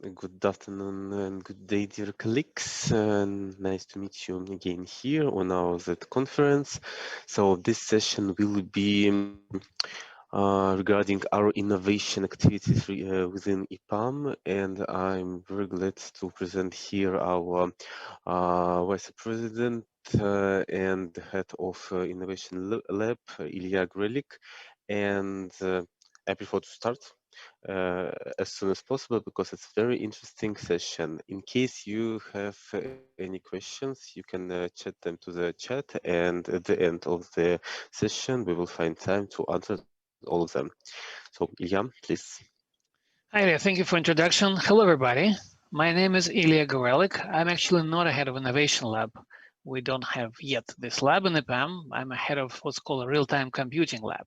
Good afternoon and good day, dear colleagues. Nice to meet you again here on our Z conference. So this session will be regarding our innovation activities within EPAM, and I'm very glad to present here our Vice President and Head of Innovation Lab, Ilya Gorelik, and I prefer to start as soon as possible because it's a very interesting session. In case you have any questions, you can chat them to the chat, and at the end of the session, we will find time to answer all of them. So, Ilya, please. Hi there, thank you for introduction. Hello everybody. My name is Ilya Gorelik. I'm actually not a head of innovation lab. We don't have yet this lab in EPAM. I'm a head of what's called a RealTime Computing Lab.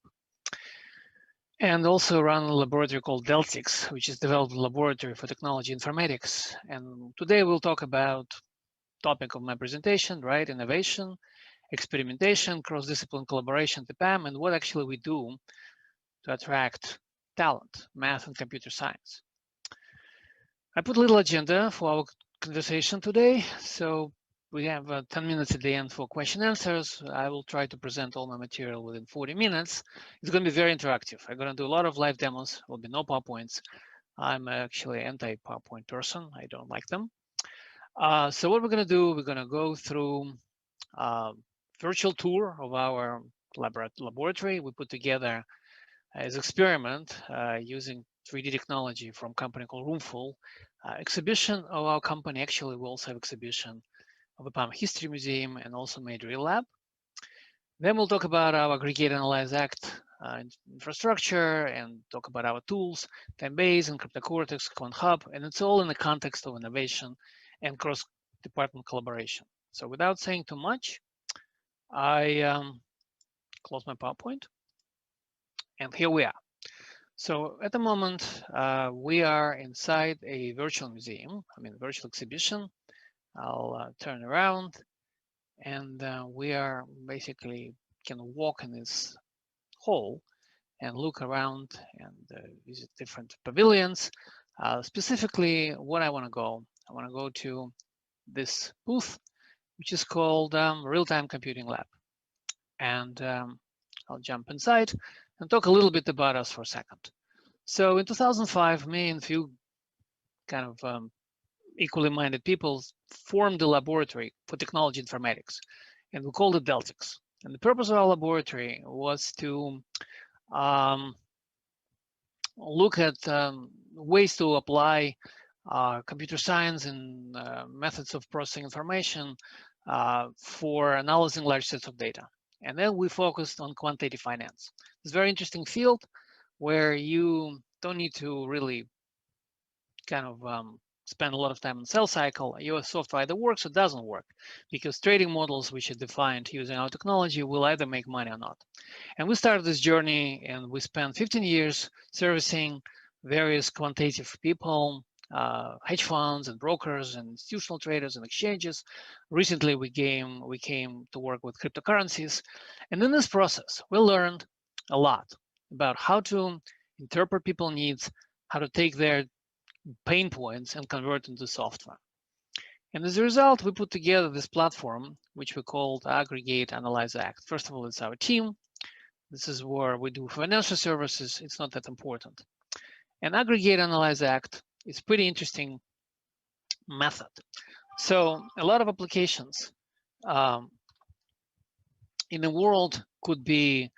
And also run a laboratory called Celticsio, which is developed laboratory for technology informatics. And today we'll talk about topic of my presentation, right? Innovation, experimentation, cross-discipline collaboration at EPAM, and what actually we do to attract talent, math and computer science. I put a little agenda for our conversation today. So we have 10 minutes at the end for question answers. I will try to present all my material within 40 minutes. It's going to be very interactive. I'm going to do a lot of live demos. There will be no PowerPoints. I'm actually anti-PowerPoint person. I don't like them. So what we're going to do, we're going to go through a virtual tour of our laboratory. We put together as experiment using 3D technology from a company called Roomful. Exhibition of our company, actually we also have exhibition of the EPAM History Museum and also made Real Lab. Then we'll talk about our Aggregate Analyze Act infrastructure and talk about our tools, Timebase and cryptocortex, Quant Hub, and it's all in the context of innovation and cross-department collaboration. So without saying too much, I close my PowerPoint. And here we are. So at the moment, we are inside a virtual museum, virtual exhibition. I'll turn around and we are basically can walk in this hall and look around and visit different pavilions. Specifically, what I want to go to this booth, which is called RealTime Computing Lab. And I'll jump inside and talk a little bit about us for a second. So in 2005, me and a few kind of equally minded people formed a laboratory for technology informatics, and we called it Celticsio. And the purpose of our laboratory was to look at ways to apply computer science and methods of processing information for analyzing large sets of data. And then we focused on quantitative finance. It's a very interesting field where you don't need to really kind of spend a lot of time on sales cycle. Your software either works or doesn't work, because trading models which are defined using our technology will either make money or not. And we started this journey and we spent 15 years servicing various quantitative people, hedge funds and brokers and institutional traders and exchanges. Recently, we came to work with cryptocurrencies. And in this process, we learned a lot about how to interpret people's needs, how to take their pain points and convert into software. And as a result, we put together this platform, which we called Aggregate Analyze Act. First of all, it's our team. This is where we do financial services. It's not that important. And Aggregate Analyze Act is pretty interesting method. So a lot of applications in the world could be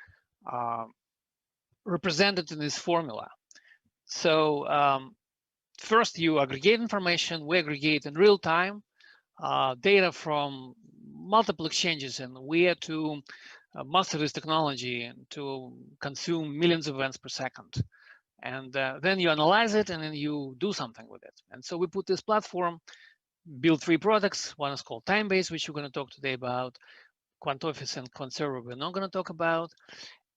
represented in this formula. So first, you aggregate information. We aggregate in real time data from multiple exchanges, and we had to master this technology to consume millions of events per second. And then you analyze it, and then you do something with it. And so we put this platform, build 3 products. One is called Timebase, which we're going to talk today about. Quant Office and Quant Server we're not going to talk about.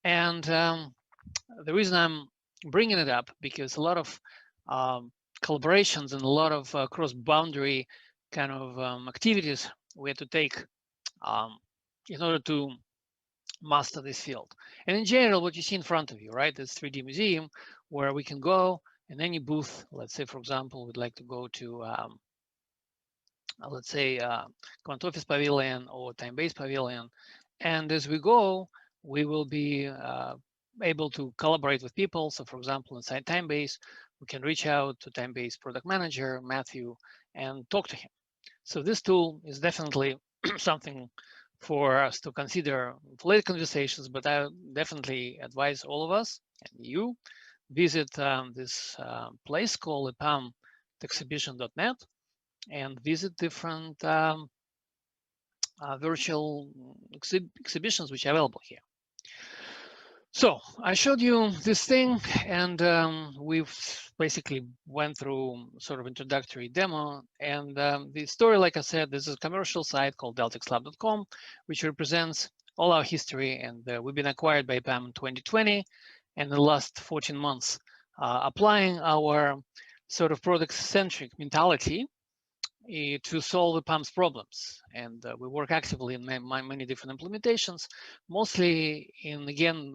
And the reason I'm bringing it up, because a lot of collaborations and a lot of cross-boundary kind of activities we had to take in order to master this field. And in general, what you see in front of you, right, this 3D museum where we can go in any booth. Let's say, for example, we'd like to go to, let's say, Quant Office Pavilion or Time-Based Pavilion. And as we go, we will be able to collaborate with people. So for example, inside Time-Based, we can reach out to Time-Based product manager, Matthew, and talk to him. So this tool is definitely something for us to consider for later conversations, but I definitely advise all of us and you visit this place called EPAM.exhibition.net and visit different virtual exhibitions which are available here. So I showed you this thing, and we've basically went through sort of introductory demo. And the story, like I said, this is a commercial site called celticsio.com, which represents all our history. And we've been acquired by EPAM in 2020, and in the last 14 months, applying our sort of product-centric mentality to solve EPAM's problems. And we work actively in many different implementations, mostly in, again,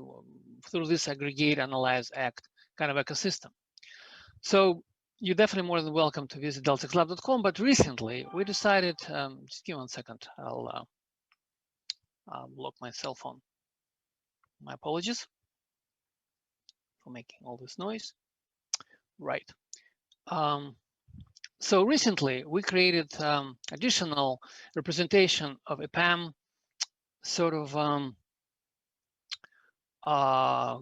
through this aggregate, analyze, act kind of ecosystem. So you're definitely more than welcome to visit celticsio.com, but recently we decided, just give me 1 second, I'll block my cell phone. My apologies for making all this noise. Right. So recently, we created additional representation of EPAM sort of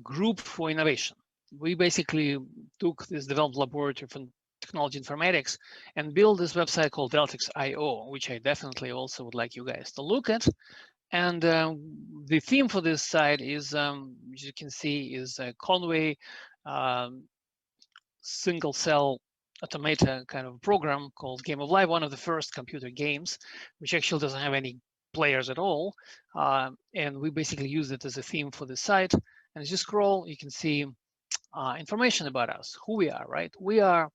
group for innovation. We basically took this development laboratory from technology informatics and built this website called celticsio, which I definitely also would like you guys to look at. And the theme for this site is, as you can see, is a Conway single cell automata kind of program called Game of Life, one of the first computer games, which actually doesn't have any players at all. And we basically use it as a theme for the site. And as you scroll, you can see information about us, who we are, right? We are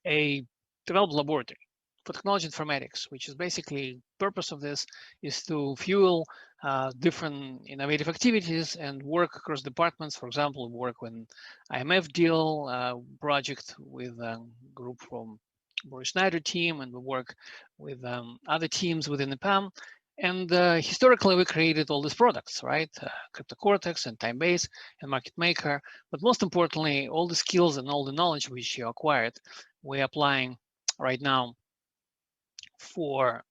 a development laboratory for technology informatics, which is basically purpose of this is to fuel different innovative activities and work across departments. For example, we work with IMF deal project with a group from Boris Schneider team, and we work with other teams within the EPAM. And historically, we created all these products, right? Cryptocortex and Time-Based and Market Maker. But most importantly, all the skills and all the knowledge which you acquired, we're applying right now for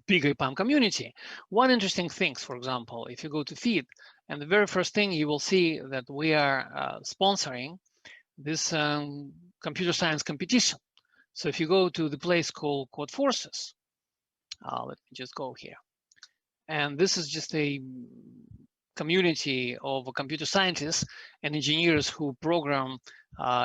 bigger EPAM community. One interesting thing, for example, if you go to feed, and the very first thing you will see that we are sponsoring this computer science competition. So if you go to the place called Code Forces, let me just go here. And this is just a community of computer scientists and engineers who program,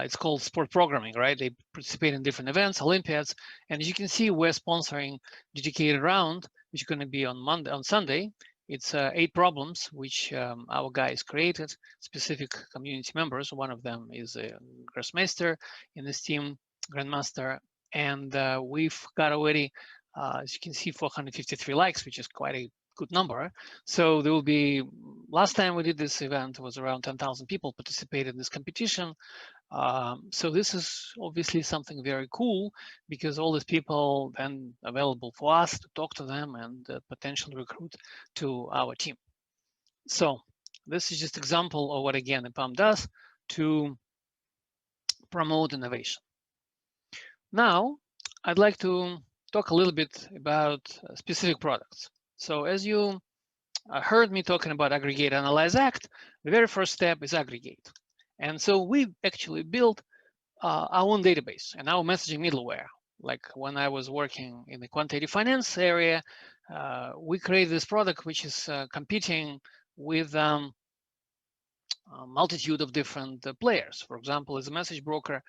it's called sport programming, right? They participate in different events, Olympiads, and as you can see, we're sponsoring dedicated round, which is going to be on Sunday. It's 8 problems which our guys created, specific community members. One of them is a Grossmeister in this team, Grandmaster, and we've got already, as you can see, 453 likes, which is quite a good number. So there will be, last time we did this event was around 10,000 people participated in this competition. So this is obviously something very cool because all these people then available for us to talk to them and potentially recruit to our team. So this is just example of what again EPAM does to promote innovation. Now I'd like to talk a little bit about specific products. So as you heard me talking about aggregate, analyze, act, the very first step is aggregate. And so we actually built our own database and our messaging middleware. Like when I was working in the quantitative finance area, we created this product which is competing with a multitude of different players. For example, as a message broker,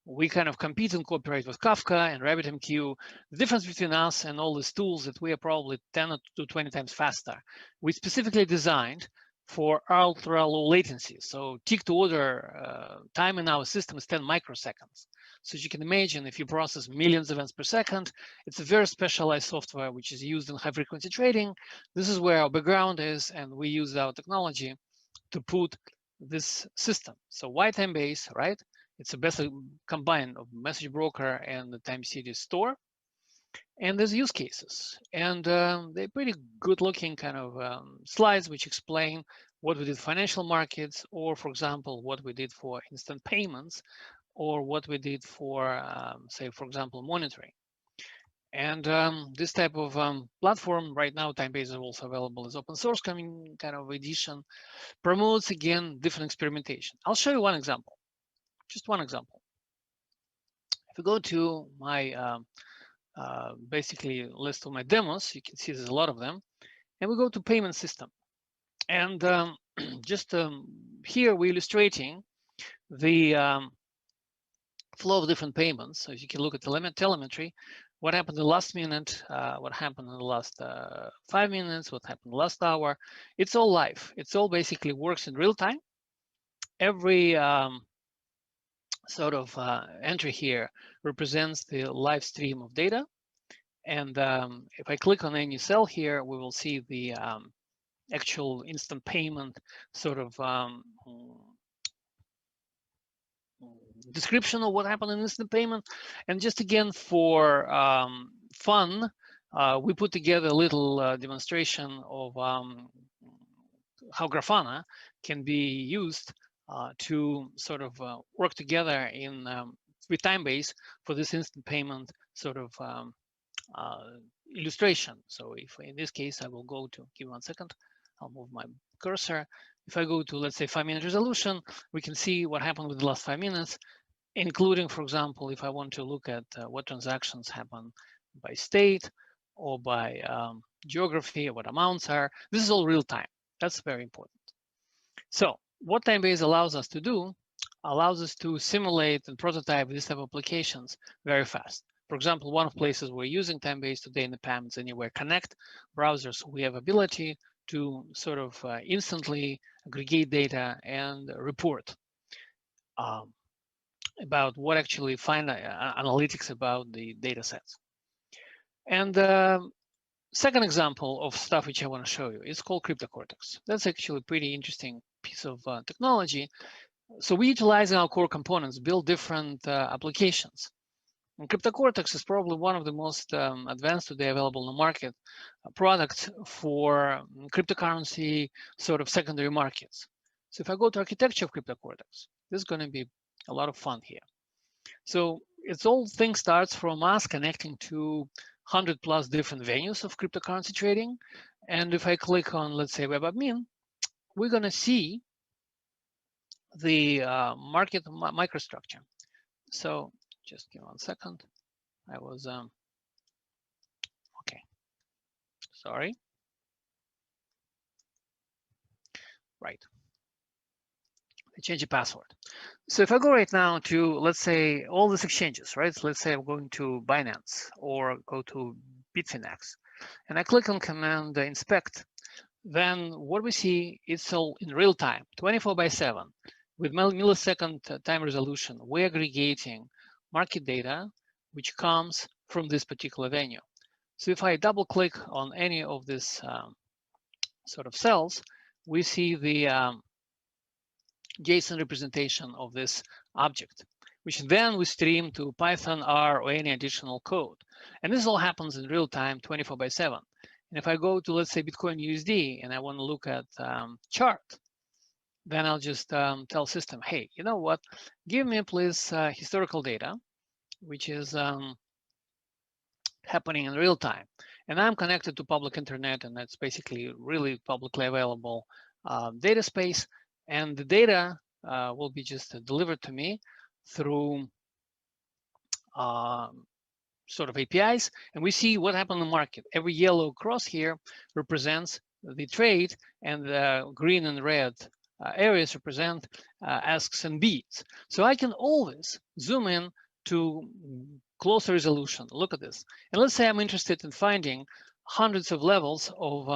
we kind of compete and cooperate with Kafka and RabbitMQ. The difference between us and all these tools that we are probably 10 to 20 times faster. We specifically designed for ultra low latency. So tick to order time in our system is 10 microseconds. So as you can imagine, if you process millions of events per second, it's a very specialized software which is used in high frequency trading. This is where our background is, and we use our technology to put this system. So why Time-Based, right? It's a best combine of message broker and the time series store. And there's use cases, and they're pretty good looking kind of slides which explain what we did for financial markets, or for example, what we did for instant payments, or what we did for, say, for example, monitoring. And this type of platform right now, Timebase is also available as open source coming kind of edition, promotes again different experimentation. I'll show you one example, just one example. If you go to my basically list of my demos, you can see there's a lot of them, and we go to payment system. And just here we're illustrating the flow of different payments. So you can look at the telemetry, what happened in the last minute, what happened in the last 5 minutes, what happened in the last hour. It's all live. It's all basically works in real time. Every sort of entry here represents the live stream of data. And if I click on any cell here, we will see the actual instant payment sort of description of what happened in instant payment. And just again for fun, we put together a little demonstration of how Grafana can be used to sort of work together in with Timebase for this instant payment sort of illustration. So if in this case, I will go to, give me 1 second, I'll move my cursor. If I go to, let's say, 5-minute resolution, we can see what happened with the last 5 minutes, including, for example, if I want to look at what transactions happen by state or by geography, or what amounts are. This is all real time. That's very important. So what Timebase allows us to do, allows us to simulate and prototype this type of applications very fast. For example, one of the places we're using Timebase today in the EPAM is Anywhere Connect browser. So we have ability to sort of instantly aggregate data and report about what actually find analytics about the data sets. And second example of stuff which I want to show you is called cryptocortex. That's actually a pretty interesting piece of technology. So we utilize our core components, build different applications. And cryptocortex is probably one of the most advanced today available in the market products for cryptocurrency sort of secondary markets. So if I go to architecture of cryptocortex, this is going to be a lot of fun here. So it's all thing starts from us connecting to 100+ different venues of cryptocurrency trading. And if I click on, let's say, web admin, we're going to see the market microstructure. So just give me 1 second. I was, okay, sorry. Right. I change the password. So if I go right now to, let's say, all these exchanges, right? So let's say I'm going to Binance or go to bitsynapse, and I click on command inspect, then what we see is all in real time, 24/7, with millisecond time resolution. We're aggregating market data, which comes from this particular venue. So if I double click on any of these sort of cells, we see the JSON representation of this object, which then we stream to Python, R, or any additional code. And this all happens in real time, 24/7. And if I go to, let's say, Bitcoin USD, and I want to look at chart, then I'll just tell system, hey, you know what? Give me, please, historical data, which is happening in real time. And I'm connected to public internet, and that's basically really publicly available data space. And the data will be just delivered to me through sort of APIs. And we see what happened in the market. Every yellow cross here represents the trade, and the green and red areas represent asks and bids. So I can always zoom in to closer resolution. Look at this. And let's say I'm interested in finding hundreds of levels of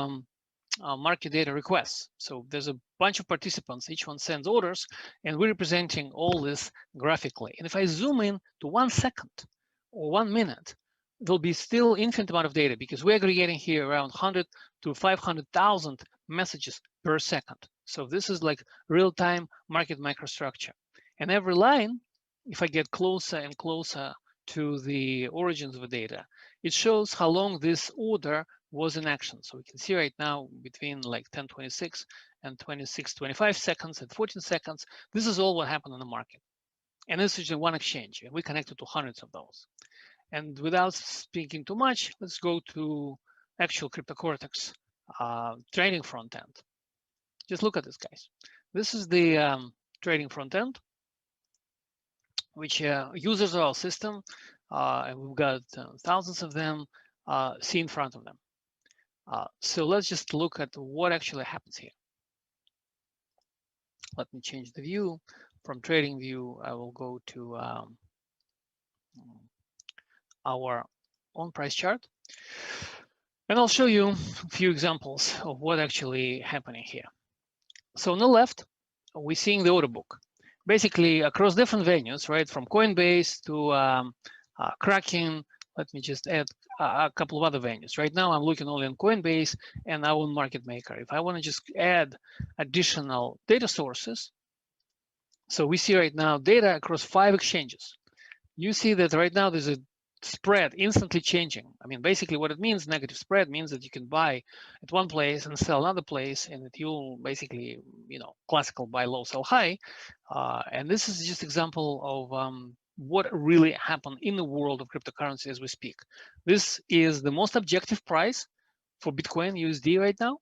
market data requests. So there's a bunch of participants, each one sends orders, and we're representing all this graphically. And if I zoom in to 1 second or 1 minute, there'll be still infinite amount of data, because we're aggregating here around 100 to 500,000 messages per second. So this is like real-time market microstructure. And every line if I get closer and closer to the origins of the data, it shows how long this order was in action. So we can see right now between like 10:26 and 26:25 seconds and 14 seconds, this is all what happened on the market. And this is just one exchange, and we connected to hundreds of those. And without speaking too much, let's go to actual cryptocortex trading front end. Just look at this, guys. This is the trading front end, which users of our system, and we've got thousands of them, see in front of them. So let's just look at what actually happens here. Let me change the view. From trading view, I will go to our on price chart. And I'll show you a few examples of what actually happening here. So on the left, we're seeing the order book. Basically, across different venues, right, from Coinbase to Kraken. Let me just add a couple of other venues. Right now, I'm looking only on Coinbase and our own market maker. If I want to just add additional data sources, so we see right now data across 5 exchanges. You see that right now there's a spread instantly changing. I mean, basically what it means, negative spread means that you can buy at one place and sell another place, and that you'll basically, classical buy low, sell high. And this is just example of what really happened in the world of cryptocurrency as we speak. This is the most objective price for Bitcoin USD right now,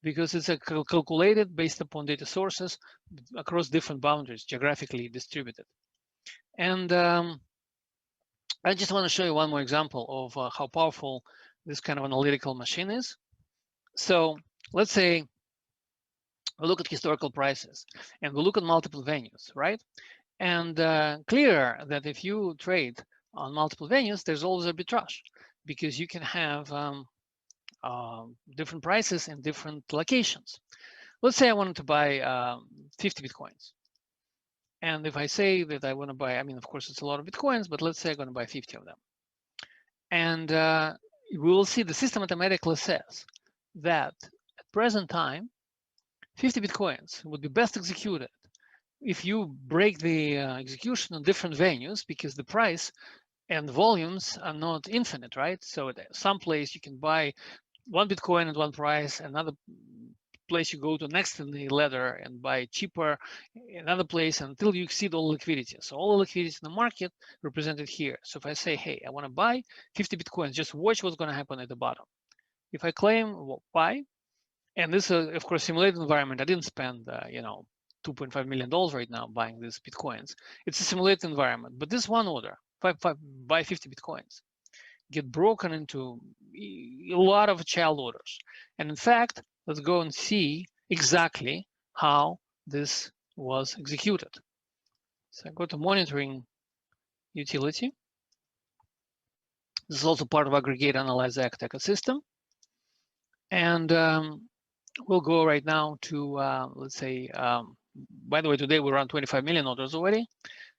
because it's calculated based upon data sources across different boundaries, geographically distributed. And I just want to show you one more example of how powerful this kind of analytical machine is. So let's say we look at historical prices and we look at multiple venues, right? And clear that if you trade on multiple venues, there's always arbitrage, because you can have different prices in different locations. Let's say I wanted to buy 50 Bitcoins. And if I say that I want to buy, I mean, of course, it's a lot of Bitcoins, but let's say I'm going to buy 50 of them. And we will see the system automatically says that at present time, 50 Bitcoins would be best executed if you break the execution on different venues, because the price and volumes are not infinite, right? So at some place you can buy 1 Bitcoin at one price, another place you go to next in the ladder and buy cheaper, another place, until you exceed all liquidity. So all the liquidity in the market represented here. So if I say, hey, I want to buy 50 Bitcoins, just watch what's going to happen at the bottom. If I claim buy, and this is, of course, simulated environment, I didn't spend, $2.5 million right now buying these Bitcoins. It's a simulated environment, but this one order, buy 50 Bitcoins, get broken into a lot of child orders. And in fact, let's go and see exactly how this was executed. So I go to monitoring utility. This is also part of aggregate, analyze, act ecosystem. And we'll go right now to, let's say, by the way, today we run 25 million orders already.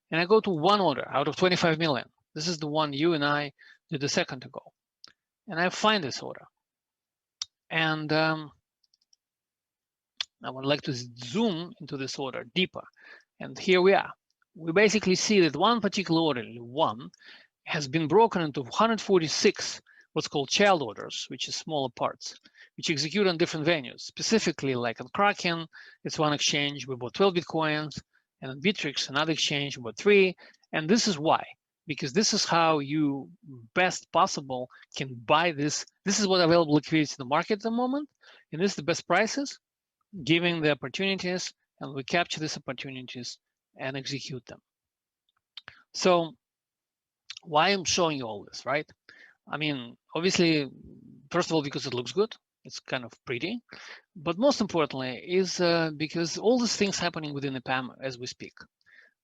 And I go to one order out of 25 million. This is the one you and I did a second ago. And I find this order. And I would like to zoom into this order deeper. And here we are. We basically see that one particular order, one, has been broken into 146 what's called child orders, which is smaller parts, which execute on different venues. Specifically, like on Kraken, it's one exchange, we bought 12 Bitcoins, and on Bittrex, another exchange, we bought 3. And this is why, because this is how you best possible can buy this. This is what available liquidity in the market at the moment, and this is the best prices, giving the opportunities, and we capture these opportunities and execute them. So why I'm showing you all this, right? I mean, obviously, first of all, because it looks good, it's kind of pretty, but most importantly is because all these things happening within EPAM as we speak.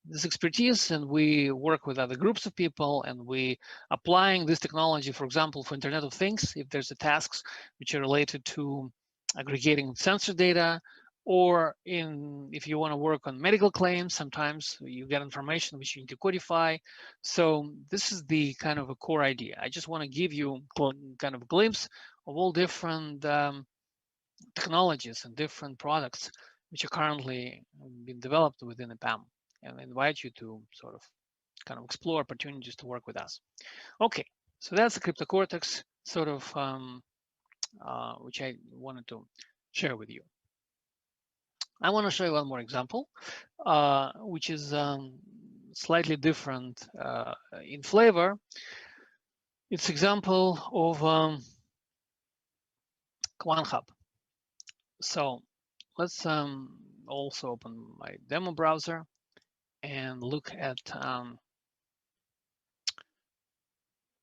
This expertise, and we work with other groups of people, and we applying this technology, for example, for Internet of Things, if there's a tasks which are related to aggregating sensor data, or if you want to work on medical claims, sometimes you get information which you need to codify. So this is the kind of a core idea. I just want to give you kind of a glimpse of all different technologies and different products which are currently being developed within EPAM, and invite you to sort of kind of explore opportunities to work with us. Okay, so that's the cryptocortex sort of which I wanted to share with you. I want to show you one more example, which is slightly different in flavor. It's example of Quant Hub. So let's also open my demo browser and look at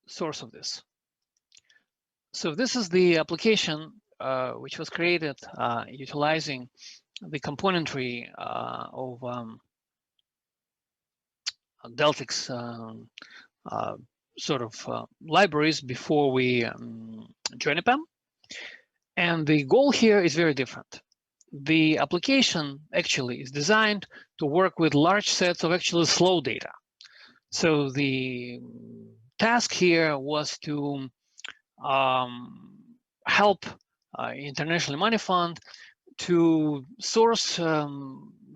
source of this. So this is the application which was created utilizing the componentry of Deltic's sort of libraries before we join EPAM. And the goal here is very different. The application actually is designed to work with large sets of actually slow data. So the task here was to help International Money Fund to source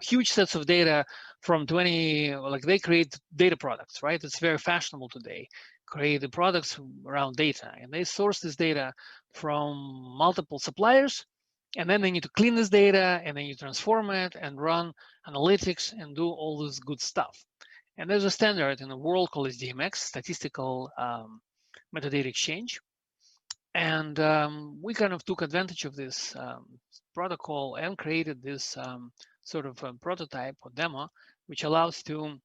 huge sets of data from 20, like they create data products, right? It's very fashionable today, create the products around data. And they source this data from multiple suppliers. And then they need to clean this data and then you transform it and run analytics and do all this good stuff. And there's a standard in the world called SDMX, Statistical Metadata Exchange. And we kind of took advantage of this protocol and created this sort of prototype or demo, which allows to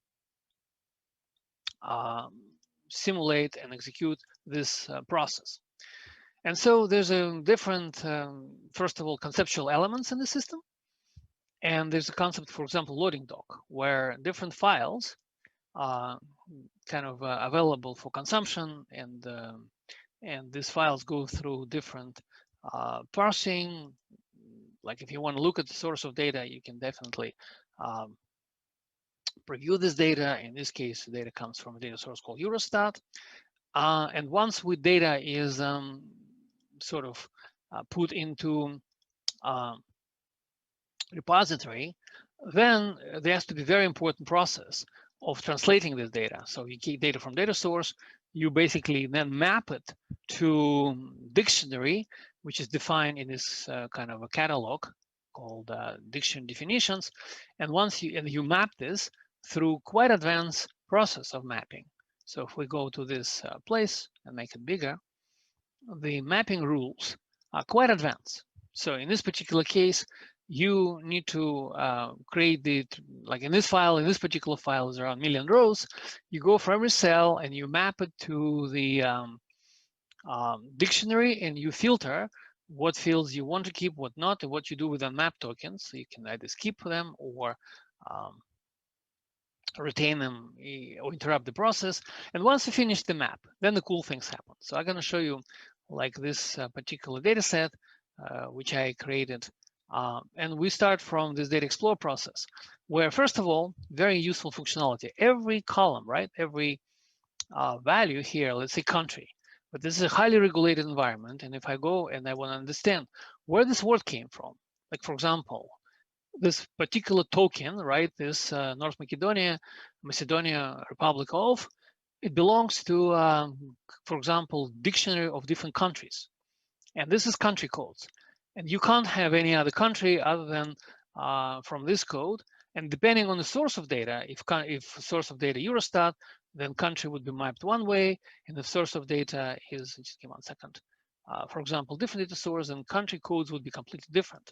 simulate and execute this process. And so there's a different, first of all, conceptual elements in the system. And there's a concept, for example, loading dock, where different files are kind of available for consumption, and these files go through different parsing. Like if you want to look at the source of data, you can definitely preview this data. In this case, the data comes from a data source called Eurostat. And once with data is sort of put into repository, then there has to be a very important process of translating this data. So you get data from data source, you basically then map it to dictionary, which is defined in this kind of a catalog called dictionary definitions. And once you map this through quite advanced process of mapping. So if we go to this place and make it bigger, the mapping rules are quite advanced. So in this particular case, you need to create the, like in this file, in this particular file is around 1 million rows. You go for every cell and you map it to the dictionary and you filter what fields you want to keep, what not, and what you do with unmapped tokens. So you can either skip them or retain them or interrupt the process. And once you finish the map, then the cool things happen. So I'm going to show you like this particular data set, which I created. And we start from this data explore process, where first of all, very useful functionality. Every column, right? Every value here, let's say country, but this is a highly regulated environment. And if I go and I want to understand where this word came from, like for example, this particular token, right? This North Macedonia Republic of, it belongs to, for example, dictionary of different countries. And this is country codes. And you can't have any other country other than from this code. And depending on the source of data, if source of data Eurostat, then country would be mapped one way. And if source of data is, just give 1 second, for example, different data source, and country codes would be completely different.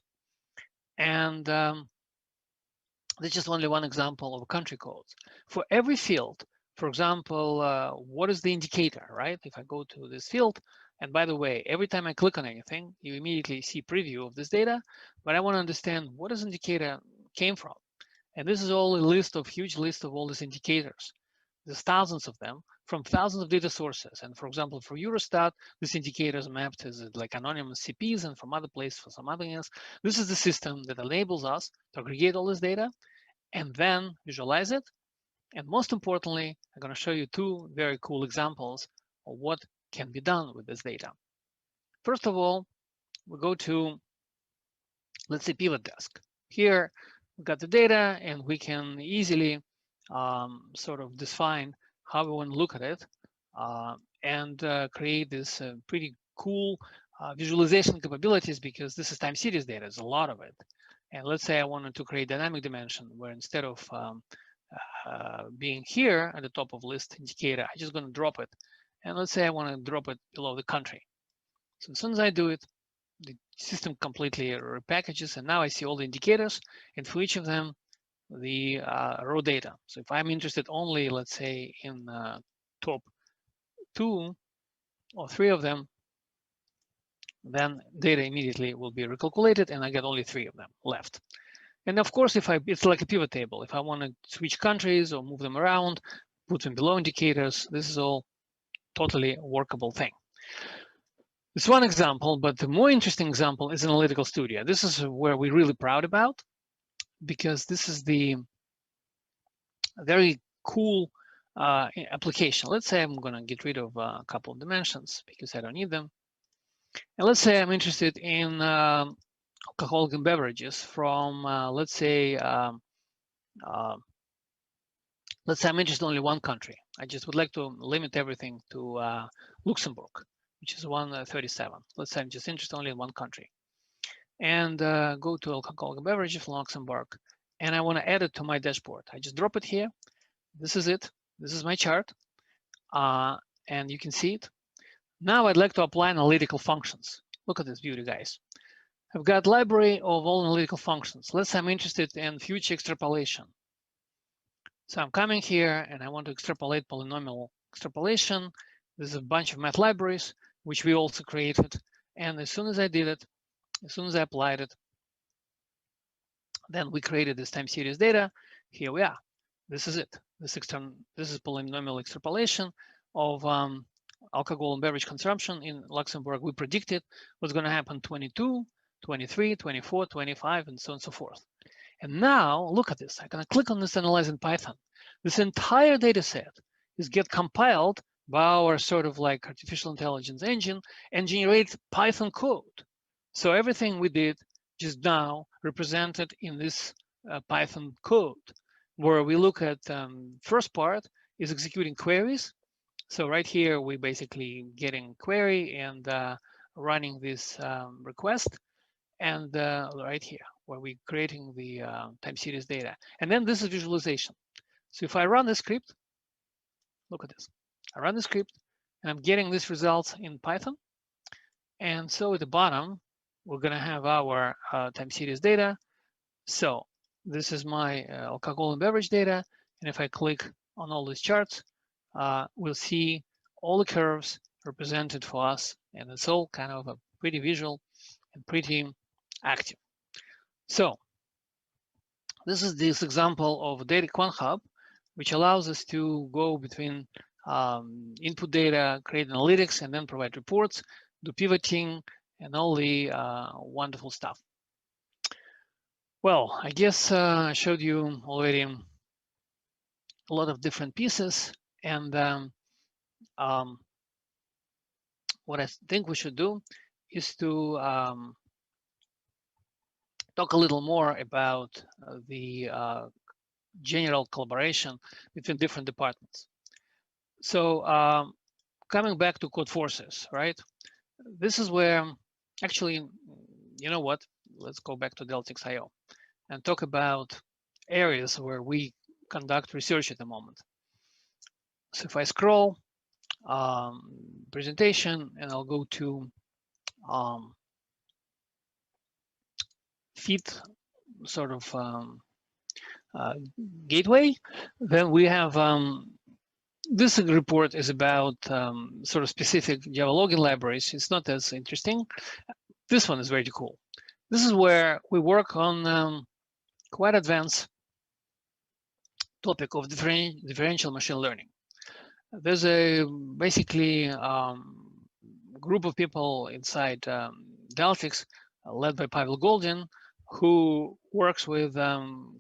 And this is just only one example of country codes. For every field, for example, what is the indicator, right? If I go to this field, and by the way, every time I click on anything, you immediately see preview of this data, but I want to understand what this indicator came from. And this is all a list of, huge list of all these indicators. There's thousands of them from thousands of data sources. And for example, for Eurostat, this indicator is mapped as like anonymous CPs, and from other places for some other things. This is the system that enables us to aggregate all this data and then visualize it. And most importantly, I'm going to show you two very cool examples of what can be done with this data. First of all, we go to, let's say, pivot desk. Here, we've got the data, and we can easily sort of define how we want to look at it and create this pretty cool visualization capabilities, because this is time series data. There's a lot of it. And let's say I wanted to create dynamic dimension where instead of being here at the top of list indicator, I'm just going to drop it. And let's say I want to drop it below the country. So as soon as I do it, the system completely repackages, and now I see all the indicators, and for each of them, the raw data. So if I'm interested only, let's say, in top 2 or 3 of them, then data immediately will be recalculated, and I get only 3 of them left. And of course, it's like a pivot table. If I want to switch countries or move them around, put them below indicators, this is all totally workable thing. It's one example, but the more interesting example is Analytical Studio. This is where we're really proud about, because this is the very cool application. Let's say I'm going to get rid of a couple of dimensions because I don't need them. And let's say I'm interested in alcoholic beverages from, let's say I'm interested in only one country. I just would like to limit everything to Luxembourg, which is 137. Let's say I'm just interested only in one country. And go to alcoholic beverages from Luxembourg, and I want to add it to my dashboard. I just drop it here. This is it. This is my chart, and you can see it. Now I'd like to apply analytical functions. Look at this beauty, guys. I've got library of all analytical functions. Let's say I'm interested in future extrapolation. So I'm coming here and I want to extrapolate polynomial extrapolation. There's a bunch of math libraries, which we also created. And as soon as I did it, as soon as I applied it, then we created this time series data. Here we are. This is it. This is polynomial extrapolation of alcohol and beverage consumption in Luxembourg. We predicted what's going to happen 22, 23, 24, 25, and so on and so forth. And now look at this. I'm going to click on this Analyze in Python. This entire data set is get compiled by our sort of like artificial intelligence engine and generate Python code. So everything we did just now represented in this Python code, where we look at first part is executing queries. So right here, we basically getting query and running this request. And right here, where we're creating the time series data. And then this is visualization. So if I run the script, look at this. I run the script, and I'm getting these results in Python. And so at the bottom, we're going to have our time series data. So this is my alcohol and beverage data. And if I click on all these charts, we'll see all the curves represented for us. And it's all kind of a pretty visual and pretty active. So this is this example of Data Quant Hub, which allows us to go between input data, create analytics, and then provide reports, do pivoting, and all the wonderful stuff. Well, I guess I showed you already a lot of different pieces, and what I think we should do is to talk a little more about the general collaboration between different departments. So coming back to code forces, right? This is where actually, you know what? Let's go back to celticsio and talk about areas where we conduct research at the moment. So if I scroll presentation, and I'll go to feed sort of gateway, then we have this report is about sort of specific Java login libraries. It's not as interesting. This one is very cool. This is where we work on quite advanced topic of differential machine learning. There's a basically group of people inside Daltix, led by Pavel Goldin, who works with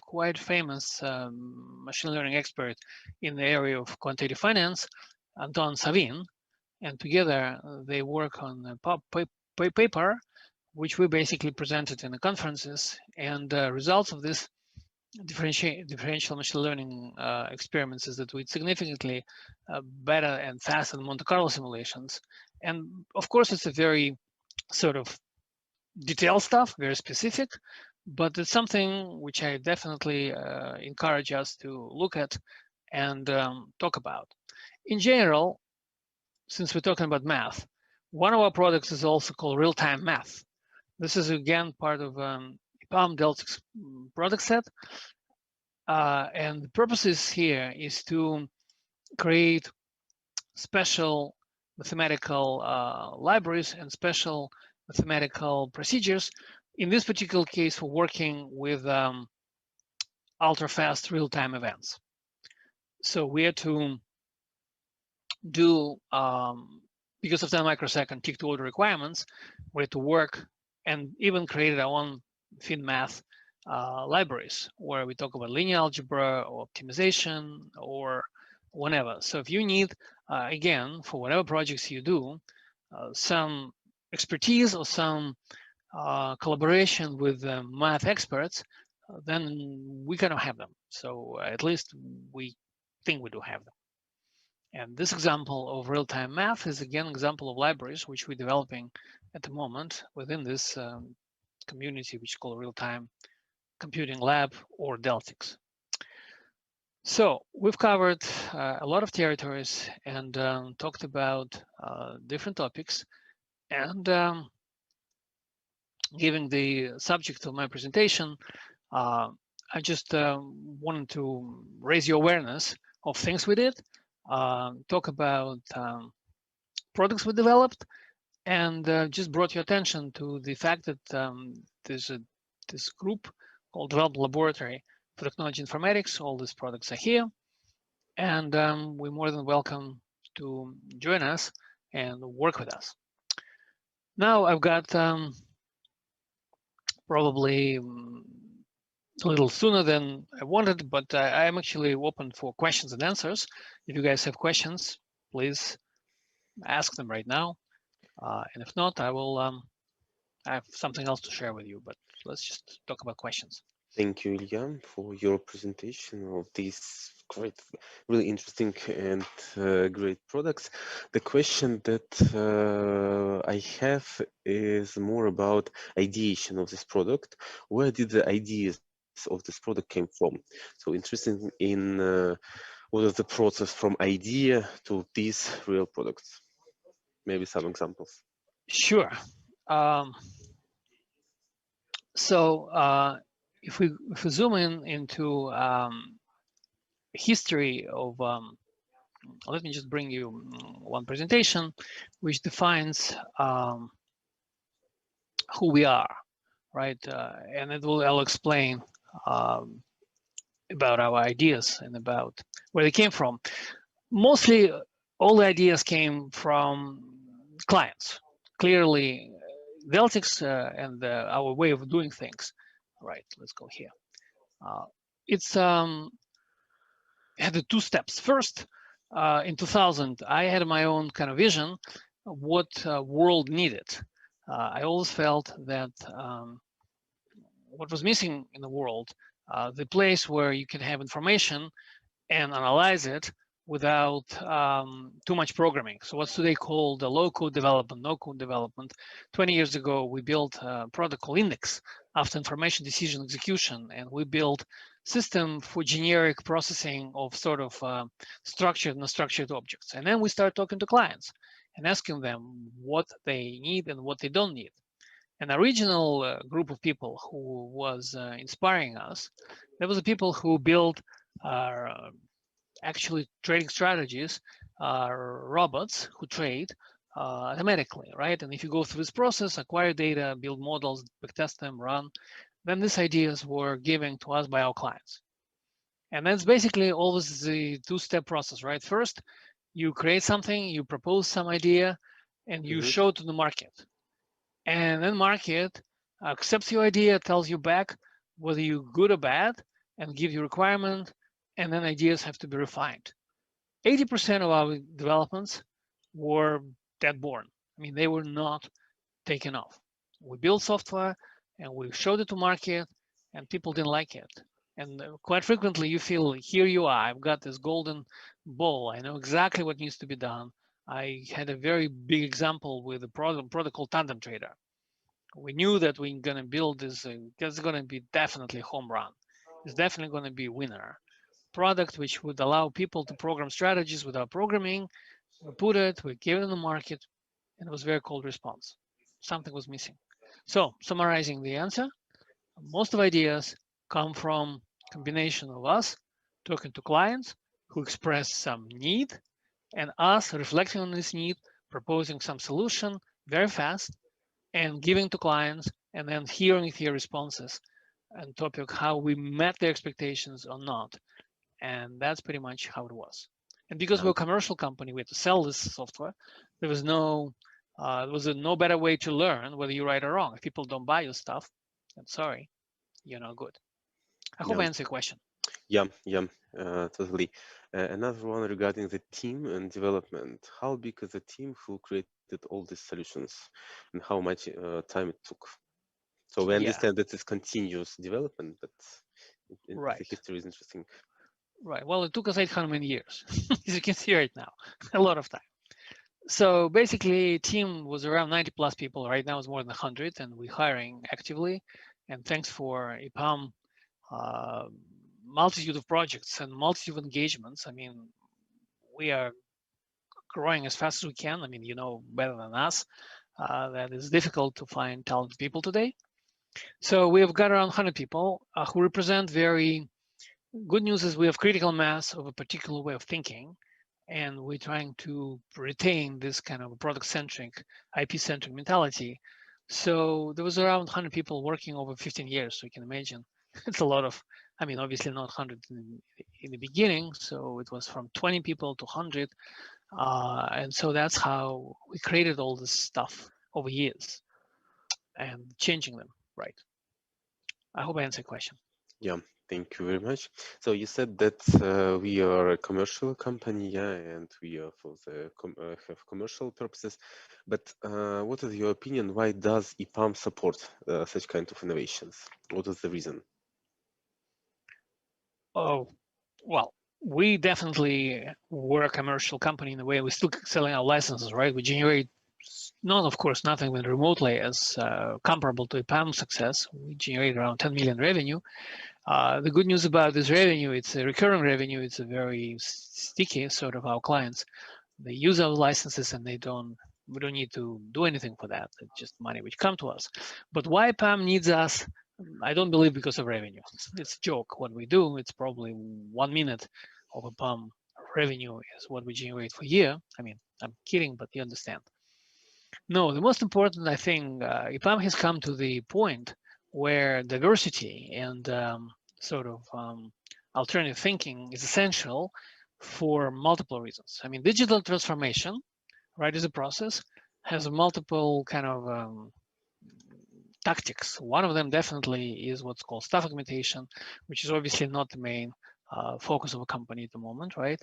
quite famous machine learning expert in the area of quantitative finance, Anton Savin, and together they work on a paper which we basically presented in the conferences, and the results of this differential machine learning experiments is that we significantly better and faster than Monte Carlo simulations. And of course, it's a very sort of detailed stuff, very specific, but it's something which I definitely encourage us to look at and talk about. In general, since we're talking about math, one of our products is also called real-time math. This is again part of EPAM Deltic's product set. And the purpose here is to create special mathematical libraries and special mathematical procedures. In this particular case, we're working with ultra-fast real-time events. So we had to do, because of the microsecond tick-to-order requirements, we had to work and even created our own fin math libraries where we talk about linear algebra or optimization or whatever. So if you need, again, for whatever projects you do, some expertise or some collaboration with math experts, then we kind of have them. So at least we think we do have them. And this example of real-time math is again an example of libraries which we're developing at the moment within this community, which is called RealTime Computing Lab or Deltics. So we've covered a lot of territories and talked about different topics. And giving the subject of my presentation, I just wanted to raise your awareness of things we did, talk about products we developed, and just brought your attention to the fact that there's this group called Development Laboratory for Technology Informatics. All these products are here, and we're more than welcome to join us and work with us. Now I've got probably a little sooner than I wanted, but I am actually open for questions and answers. If you guys have questions, please ask them right now. And if not, I will I have something else to share with you, but let's just talk about questions. Thank you, Ilya, for your presentation of these great, really interesting and great products. The question that I have is more about ideation of this product. Where did the ideas of this product came from? So interested in what is the process from idea to these real products? Maybe some examples. Sure. So if we zoom in into history of, let me just bring you one presentation which defines who we are, right? And I'll explain about our ideas and about where they came from. Mostly all the ideas came from clients. Clearly, Deltics and our way of doing things. Right, let's go here. It's had the two steps. First, in 2000, I had my own kind of vision of what world needed. I always felt that what was missing in the world, the place where you can have information and analyze it without too much programming. So what's today called low-code development, no-code development. 20 years ago, we built a product called Index after information decision execution, and we built system for generic processing of sort of structured and unstructured objects. And then we start talking to clients and asking them what they need and what they don't need. An original group of people who was inspiring us, there was the people who built actually trading strategies are robots who trade automatically, right? And if you go through this process, acquire data, build models, backtest them, run, then these ideas were given to us by our clients. And that's basically always the two-step process, right? First, you create something, you propose some idea, and you show it to the market. And then market accepts your idea, tells you back whether you're good or bad, and give you requirement, and then ideas have to be refined. 80% of our developments were dead born. I mean, they were not taken off. We built software and we showed it to market and people didn't like it. And quite frequently you feel, here you are, I've got this golden ball. I know exactly what needs to be done. I had a very big example with a product called Tandem Trader. We knew that we're going to build this, it's going to be definitely home run. It's definitely going to be a winner. Product which would allow people to program strategies without programming. We put it, we gave it in the market, and it was very cold response. Something was missing. So summarizing the answer, most of ideas come from combination of us talking to clients who express some need and us reflecting on this need, proposing some solution very fast and giving to clients and then hearing their responses and topic how we met their expectations or not. And that's pretty much how it was. And because Yeah. we're a commercial company, we had to sell this software. There was no better way to learn whether you're right or wrong. If people don't buy your stuff, I'm sorry, you're not good. I hope Yeah. I answered your question. Yeah, totally. Another one regarding the team and development. How big is the team who created all these solutions, and how much time it took? So we Yeah, understand that it's continuous development, but the right, history is interesting. right. Well, it took us 800 years, as you can see right now, a lot of time. So basically, team was around 90 plus people. Right now, it's more than 100, and we're hiring actively. And thanks for EPAM, uh, multitude of projects and multitude of engagements. I mean, we are growing as fast as we can. I mean, you know better than us that it's difficult to find talented people today. So we have got around 100 people who represent very good news is we have critical mass of a particular way of thinking, and we're trying to retain this kind of product-centric, IP-centric mentality. So there was around 100 people working over 15 years. So you can imagine it's a lot of, I mean, obviously not 100 in the beginning. So it was from 20 people to 100. And so that's how we created all this stuff over years and changing them, right? I hope I answered the question. Yeah, thank you very much. So you said that we are a commercial company, yeah, and we are for the have commercial purposes. But what is your opinion? Why does EPAM support such kind of innovations? What is the reason? Oh, well, we definitely were a commercial company in the way we're still selling our licenses, right? We generate not, of course, nothing even remotely as comparable to EPAM success. We generate around 10 million revenue. The good news about this revenue, it's a recurring revenue. It's a very sticky sort of our clients. They use our licenses and we don't need to do anything for that. It's just money which come to us. But why EPAM needs us? I don't believe because of revenue. It's a joke. What we do, it's probably 1 minute of EPAM revenue is what we generate for a year. I mean, I'm kidding, but you understand. No, the most important, I think, EPAM has come to the point where diversity and sort of alternative thinking is essential for multiple reasons. I mean, digital transformation, right, is a process, has multiple kind of tactics. One of them definitely is what's called staff augmentation, which is obviously not the main focus of a company at the moment, right?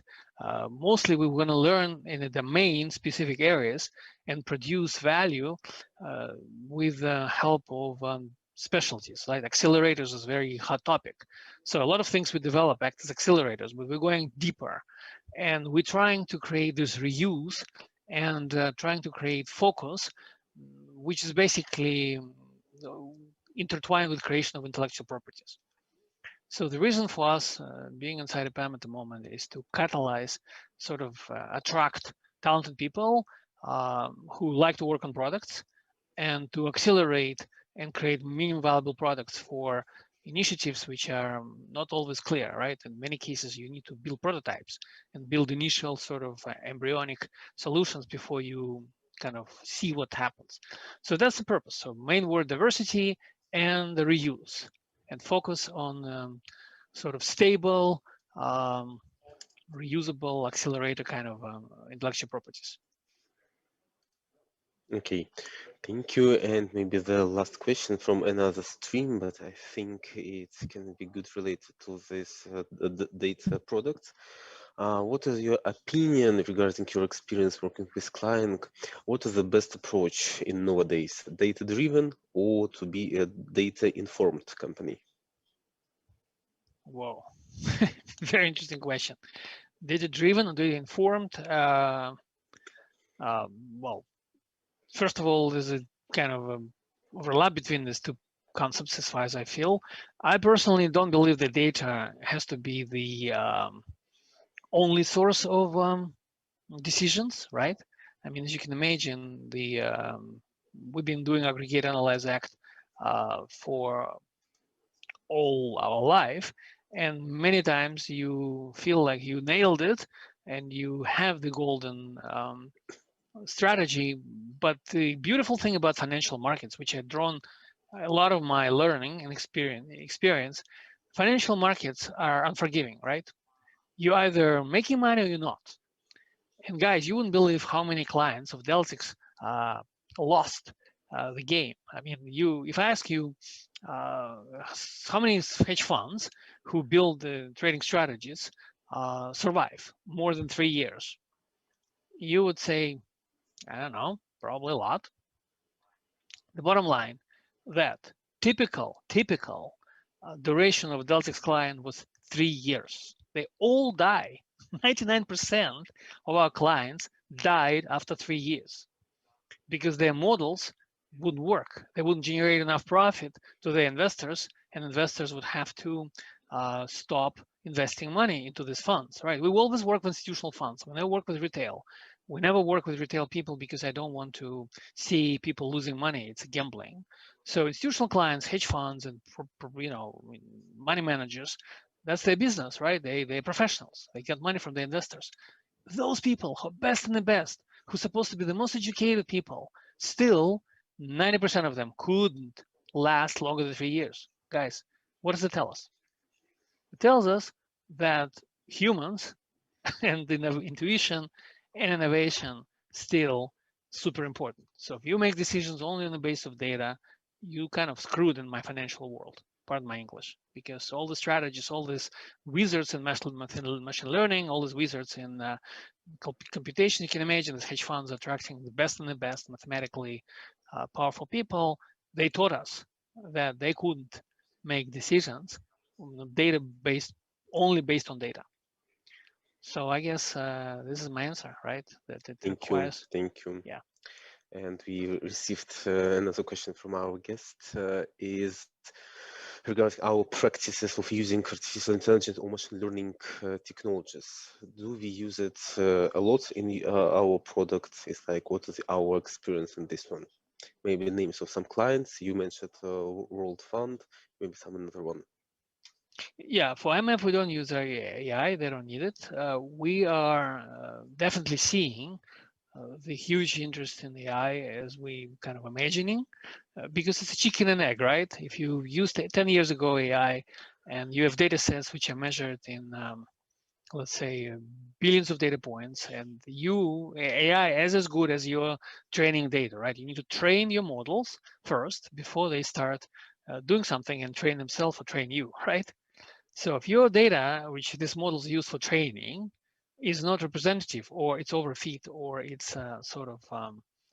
Mostly we're going to learn in a domain specific areas and produce value with the help of specialties, like accelerators is a very hot topic. So a lot of things we develop act as accelerators, but we're going deeper and we're trying to create this reuse and trying to create focus, which is basically intertwined with creation of intellectual properties. So the reason for us being inside EPAM at the moment is to catalyze, sort of attract talented people who like to work on products and to accelerate and create minimum valuable products for initiatives which are not always clear, right? In many cases, you need to build prototypes and build initial sort of embryonic solutions before you kind of see what happens. So that's the purpose. So main word diversity and the reuse and focus on sort of stable, reusable accelerator kind of intellectual properties. Okay, thank you. And maybe the last question from another stream, but I think it can be good related to this data product. What is your opinion regarding your experience working with client? What is the best approach in nowadays, data-driven or to be a data-informed company? Whoa, very interesting question. Data-driven or data-informed? Well, first of all, there's a kind of overlap between these two concepts as far as I feel. I personally don't believe that data has to be the only source of decisions, right? I mean, as you can imagine, we've been doing aggregate analyze act for all our life, and many times you feel like you nailed it and you have the golden strategy. But the beautiful thing about financial markets, which had drawn a lot of my learning and experience, financial markets are unforgiving, right? You're either making money or you're not. And guys, you wouldn't believe how many clients of Deltics lost the game. I mean, if I ask you how many hedge funds who build trading strategies survive more than 3 years, you would say, I don't know, probably a lot. The bottom line, that typical duration of Deltics client was 3 years. They all die. 99% of our clients died after 3 years because their models wouldn't work. They wouldn't generate enough profit to their investors, and investors would have to stop investing money into these funds, right? We always work with institutional funds. We never work with retail. We never work with retail people because I don't want to see people losing money. It's gambling. So institutional clients, hedge funds, and money managers, that's their business, right? They're professionals. They get money from the investors. Those people who are best and the best, who's supposed to be the most educated people, still 90% of them couldn't last longer than 3 years. Guys, what does it tell us? It tells us that humans and intuition and innovation still super important. So if you make decisions only on the basis of data, you kind of screwed in my financial world. Pardon my English, because all the strategies, all these wizards in machine learning, all these wizards in computation, you can imagine these hedge funds attracting the best and the best mathematically powerful people. They taught us that they couldn't make decisions data based only based on data. So I guess this is my answer, right? That it requires. Thank you. Yeah. And we received another question from our guest is regarding our practices of using artificial intelligence or machine learning technologies. Do we use it a lot in our products? It's like, what is our experience in this one? Maybe names of some clients. You mentioned World Fund, maybe some another one. Yeah, for MF, we don't use AI. They don't need it. We are definitely seeing the huge interest in AI as we kind of imagining, because it's a chicken and egg, right? If you used 10 years ago AI and you have data sets which are measured in, let's say, billions of data points, and AI is as good as your training data, right? You need to train your models first before they start doing something and train themselves or train you, right? So if your data, which this model is used for training, is not representative, or it's overfit, or it's sort of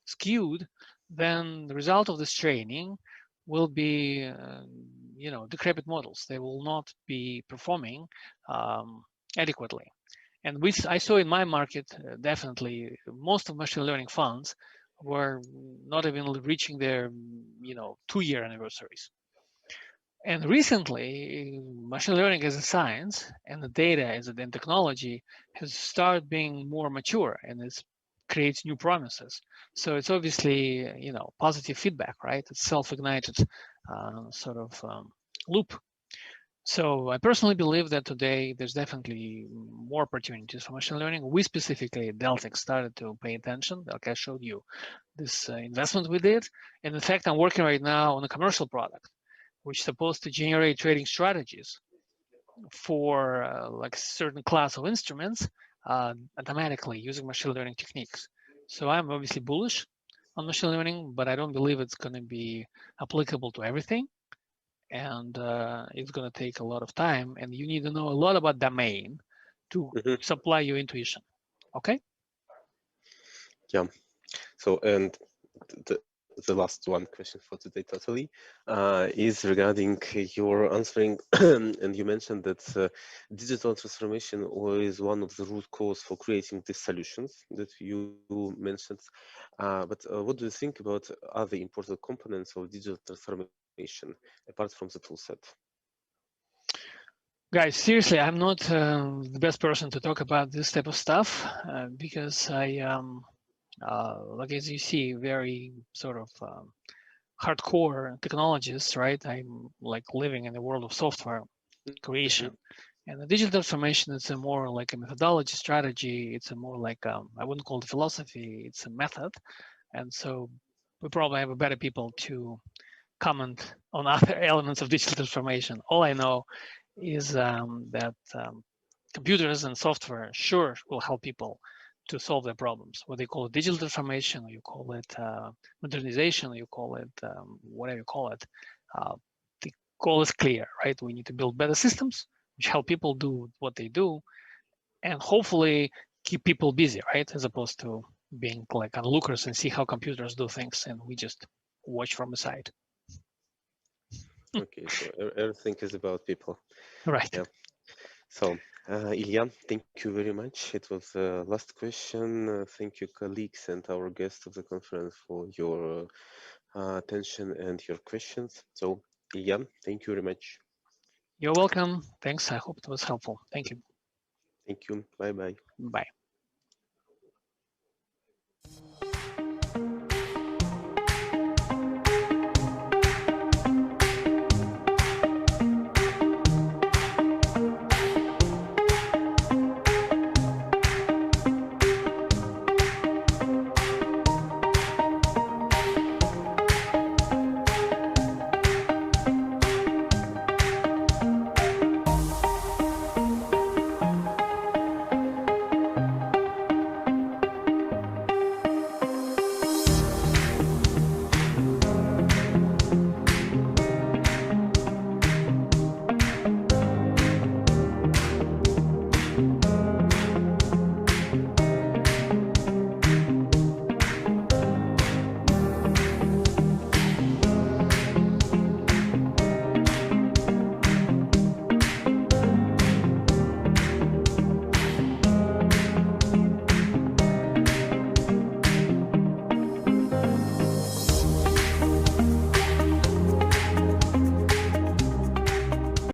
skewed, then the result of this training will be, decrepit models. They will not be performing adequately. And which I saw in my market, definitely, most of machine learning funds were not even reaching their, 2-year anniversaries. And recently, machine learning as a science and the data as a technology has started being more mature, and it creates new promises. So it's obviously, positive feedback, right? It's self-ignited sort of loop. So I personally believe that today there's definitely more opportunities for machine learning. We specifically at Deltic started to pay attention. Like I showed you this investment we did. And in fact, I'm working right now on a commercial product which is supposed to generate trading strategies for like a certain class of instruments automatically using machine learning techniques. So I'm obviously bullish on machine learning, but I don't believe it's going to be applicable to everything. And it's going to take a lot of time. And you need to know a lot about domain to supply your intuition. Okay? Yeah. So, and the last one question for today totally, is regarding your answering, and you mentioned that digital transformation is one of the root cause for creating these solutions that you mentioned. But what do you think about other important components of digital transformation apart from the toolset? Guys, seriously, I'm not the best person to talk about this type of stuff because I, like as you see, very sort of hardcore technologists, right? I'm like living in the world of software creation. And the digital transformation is a more like a methodology strategy. It's a more like, I wouldn't call it philosophy, it's a method. And so we probably have better people to comment on other elements of digital transformation. All I know is that computers and software sure will help people to solve their problems. Whether you call it digital transformation, or you call it modernization, or you call it whatever you call it, the goal is clear, right? We need to build better systems which help people do what they do, and hopefully keep people busy, right? As opposed to being like onlookers and see how computers do things, and we just watch from the side. Okay, so everything is about people. Right. Yeah. So, Ilya, thank you very much. It was the last question. Thank you, colleagues and our guests of the conference for your attention and your questions. So, Ilya, thank you very much. You're welcome. Thanks. I hope it was helpful. Thank you. Thank you. Bye bye. Bye.